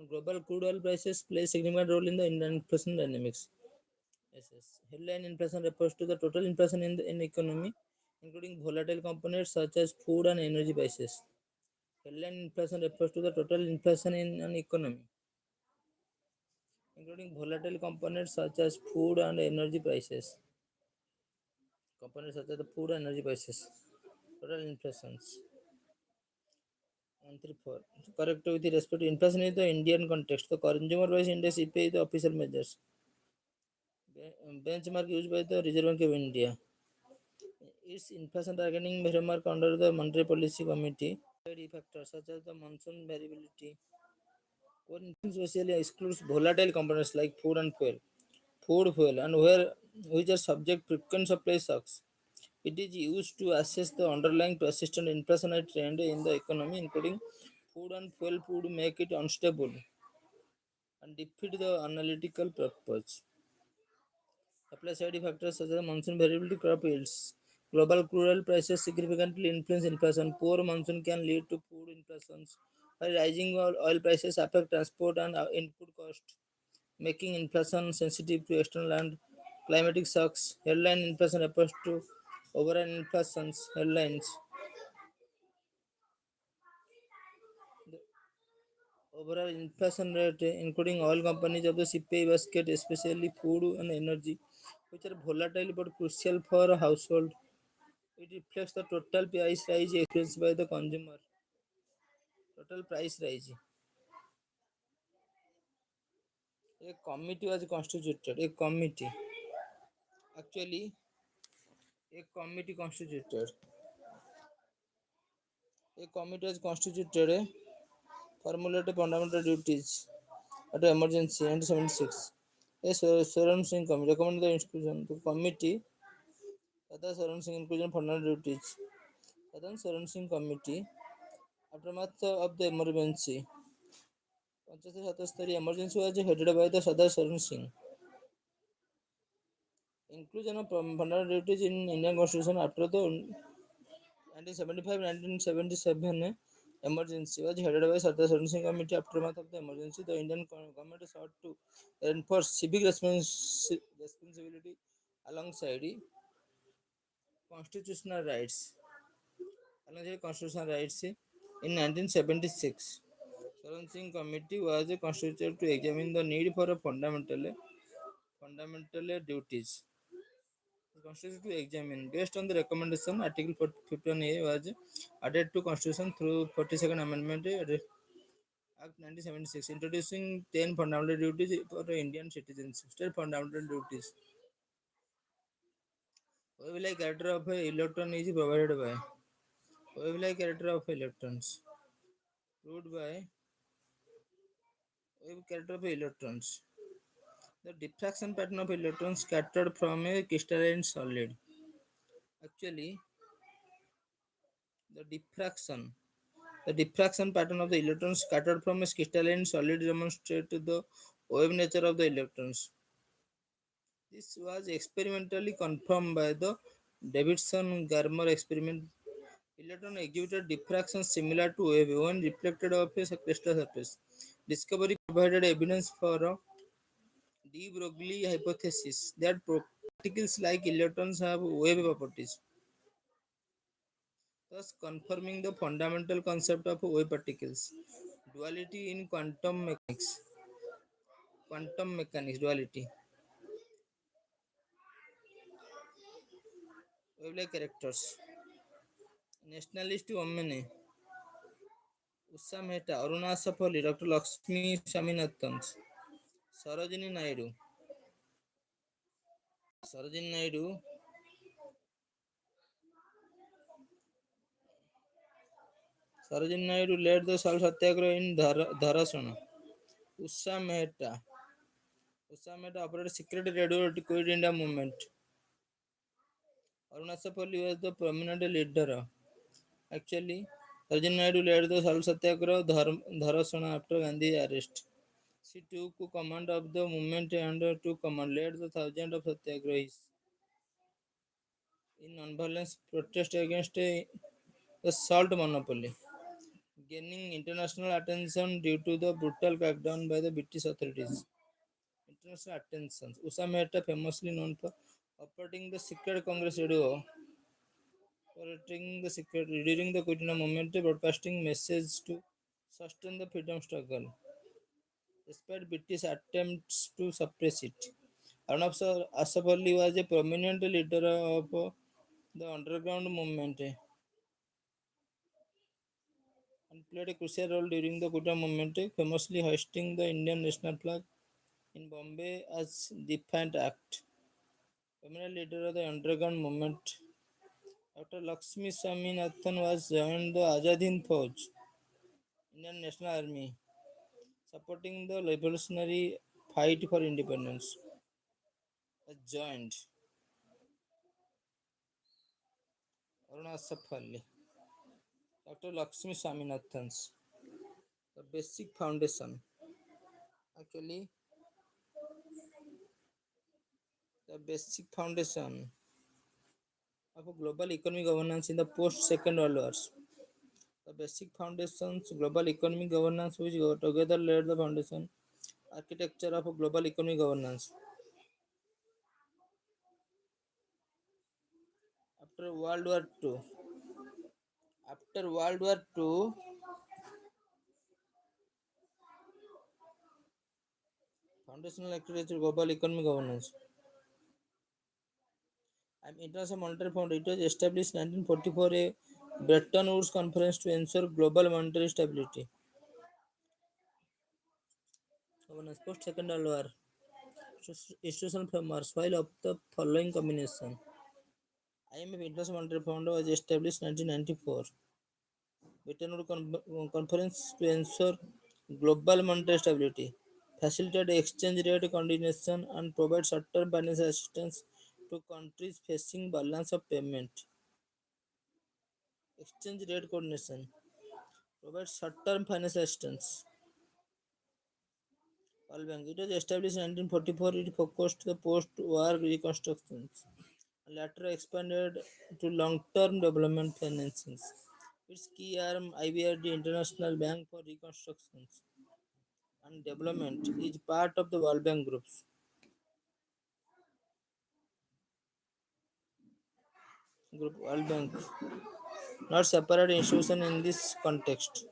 Global crude oil prices play a significant role in the Indian inflation dynamics. Yes, yes. Headline inflation refers to the total inflation in the economy, including volatile components such as food and energy prices. Headline inflation refers to the total inflation in an economy, including volatile components such as food and energy prices. Components such as the food and energy prices. Total inflations. 134. Correct with respect to inflation in the Indian context. The consumer price index (CPI) is the official measures. Benchmark used by the Reserve Bank of India. Its inflation targeting framework under the Monetary Policy Committee. Factors such as the monsoon variability. Core inflation specially excludes volatile components like food, fuel, and where which are subject to frequent supply shocks. It is used to assess the underlying persistent inflationary trend in the economy, including food and fuel would make it unstable and defeat the analytical purpose. Supply side factors such as monsoon variability, crop yields. Global crude oil prices significantly influence inflation. Poor monsoon can lead to food inflation, while rising oil prices affect transport and input costs, making inflation sensitive to external and climatic shocks. Headline inflation refers to overall inflation's headlines. The overall inflation rate, including all companies of the CPI basket, especially food and energy, which are volatile but crucial for a household. It reflects the total price rise experienced by the consumer. Total price rise. A committee was constituted. Actually, a committee constituted. A committee was constituted. Formulated fundamental duties at emergency 1976. A Saran Singh committee recommended the institution. The committee, other Saran Singh inclusion fundamental duties. Southern Saran Singh committee, aftermath of the emergency. 75-77 emergency was headed by the Sadar Saran Singh. Inclusion of fundamental duties in Indian Constitution after the 1975-1977 emergency was headed by Sardar Saran Singh Committee. Aftermath of the emergency, the Indian government sought to enforce civic responsibility alongside constitutional rights. In 1976, Saran Singh Committee was constituted to examine the need for a fundamental duties. Constitution to examine. Based on the recommendation, Article 51A was added to Constitution through 42nd Amendment Act 1976, introducing 10 fundamental duties for Indian citizens. State fundamental duties. Wavelength character of a electron is provided by wavelength character of electrons. Proved by wave character of electrons. The diffraction pattern of electrons scattered from a crystalline solid. Actually, the diffraction The diffraction pattern of the electrons scattered from a crystalline solid demonstrates the wave nature of the electrons. This was experimentally confirmed by the Davidson-Garmer experiment. Electron exhibited diffraction similar to wave when reflected off a crystal surface. Discovery provided evidence for a de Broglie hypothesis that particles like electrons have wave properties, thus confirming the fundamental concept of wave particles. Duality in quantum mechanics. Duality. Wavelength characters. Nationalist women. Usha Mehta, Aruna Safali, Dr. Lakshmi Swaminathan, Sarojini Naidu. Sarojini Naidu. Sarojini Naidu led the Salt Satyagraha in Dharasana. Usha Mehta. Usha Mehta operated secret radio to quit India movement. Aruna Safali was the prominent leader. Actually, Sarojini Naidu led the Salt Satyagraha Dharasana after Gandhi's arrest. She took command of the movement and led the thousands of satyagrahis in non-violence protest against the salt monopoly. gaining international attention due to the brutal crackdown by the British authorities. International attention. Usha Mehta, famously known for operating the secret Congress radio, operating the secret during the Kutina movement, broadcasting message to sustain the freedom struggle, despite British attempts to suppress it. Arnab Asaf Ali was a prominent leader of the underground movement and played a crucial role during the Quittam movement, famously hoisting the Indian national flag in Bombay as defiant act. Prominent leader of the underground movement. After Lakshmi Swaminathan was joined the Azad Hind Fauj, Indian National Army, supporting the revolutionary fight for independence. Joined Aruna Asaf Ali. Dr. Lakshmi Swaminathan's the basic foundation. Actually, the basic foundation of a global economic governance in the post Second World Wars. The basic foundations global economic governance which together laid the foundation architecture of a global economic governance. After World War II, after World War II, foundational architecture global economic governance. International Monetary Fund. It was established 1944 a Bretton Woods conference to ensure global monetary stability. Governance post Second World War. Institutional frameworks. While of the following combination. IMF International Monetary Fund was established 1994. Bretton Woods Conference to ensure global monetary stability, facilitate exchange rate coordination, and provide short-term financial assistance to countries facing balance of payment. Exchange rate coordination, provide short-term financial assistance. World Bank. It was established in 1944. It focused the post-war reconstruction, later expanded to long-term development financing. Its key arm, IBRD International Bank for Reconstruction and Development, is part of the World Bank groups. Group World Bank, not separate institution in this context.